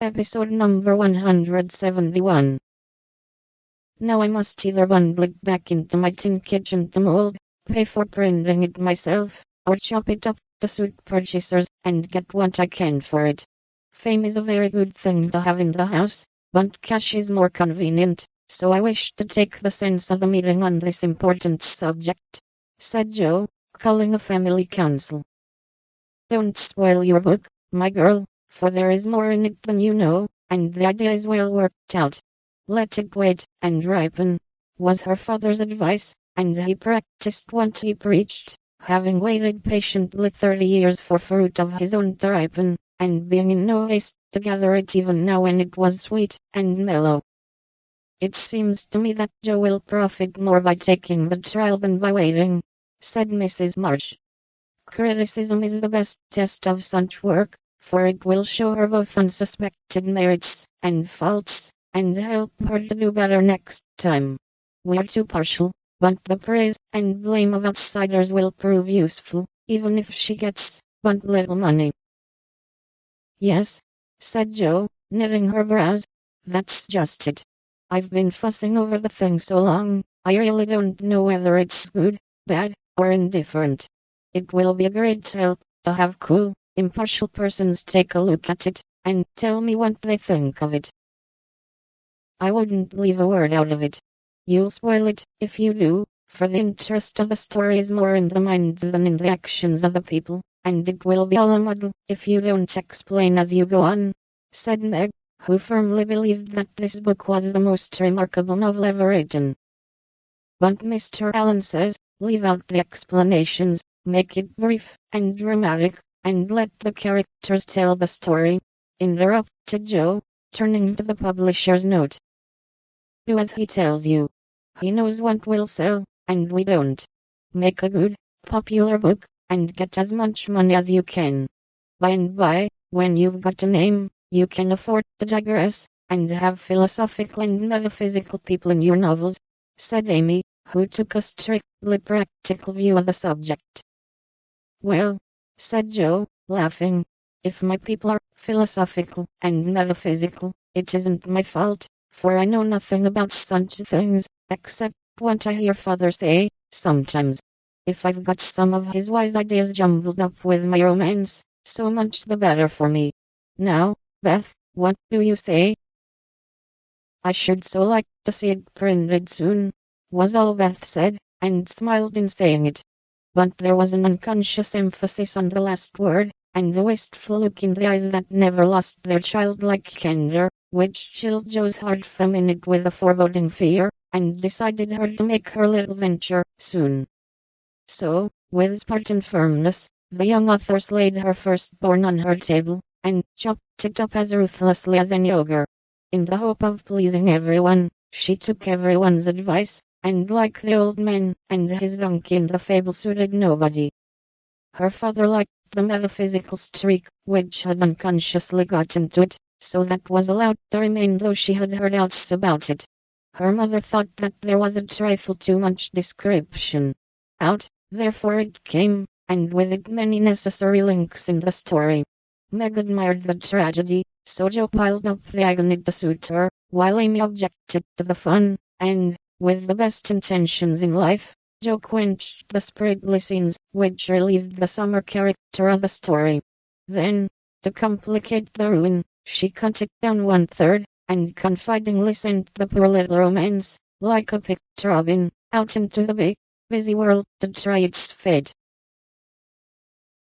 Episode number 171. Now I must either bundle it back into my tin kitchen to mold, pay for printing it myself, or chop it up to suit purchasers and get what I can for it. Fame is a very good thing to have in the house, but cash is more convenient, so I wish to take the sense of the meeting on this important subject, said Joe, calling a family council. Don't spoil your book, my girl, for there is more in it than you know, and the idea is well worked out. Let it wait and ripen, was her father's advice, and he practiced what he preached, having waited patiently 30 years for fruit of his own to ripen, and being in no haste to gather it even now when it was sweet and mellow. It seems to me that Joe will profit more by taking the trial than by waiting, said Mrs. March. Criticism is the best test of such work, for it will show her both unsuspected merits and faults, and help her to do better next time. We are too partial, but the praise and blame of outsiders will prove useful, even if she gets but little money. Yes, said Joe, knitting her brows, that's just it. I've been fussing over the thing so long, I really don't know whether it's good, bad, or indifferent. It will be a great help to have cool, impartial persons take a look at it, and tell me what they think of it. I wouldn't leave a word out of it. You'll spoil it, if you do, for the interest of the story is more in the minds than in the actions of the people, and it will be all a muddle if you don't explain as you go on, said Meg, who firmly believed that this book was the most remarkable novel ever written. But Mr. Allen says, leave out the explanations, make it brief and dramatic, and let the characters tell the story, interrupted Joe, turning to the publisher's note. Do as he tells you. He knows what will sell, and we don't. Make a good, popular book, and get as much money as you can. By and by, when you've got a name, you can afford to digress, and have philosophical and metaphysical people in your novels, said Amy, who took a strictly practical view of the subject. Well, said Joe, laughing, if my people are philosophical and metaphysical, it isn't my fault, for I know nothing about such things, except what I hear father say, sometimes. If I've got some of his wise ideas jumbled up with my romance, so much the better for me. Now, Beth, what do you say? I should so like to see it printed soon, was all Beth said, and smiled in saying it. But there was an unconscious emphasis on the last word, and a wistful look in the eyes that never lost their childlike candor, which chilled Joe's heart for a minute with a foreboding fear, and decided her to make her little venture soon. So, with Spartan firmness, the young author laid her firstborn on her table, and chopped it up as ruthlessly as any ogre. In the hope of pleasing everyone, she took everyone's advice, and like the old man and his donkey in the fable suited nobody. Her father liked the metaphysical streak, which had unconsciously got into it, so that was allowed to remain though she had her doubts about it. Her mother thought that there was a trifle too much description. Out, therefore it came, and with it many necessary links in the story. Meg admired the tragedy, so Joe piled up the agony to suit her, while Amy objected to the fun, and, with the best intentions in life, Joe quenched the sprightly scenes, which relieved the summer character of the story. Then, to complicate the ruin, she cut it down 1/3, and confidingly sent the poor little romance, like a picked robin, out into the big, busy world to try its fate.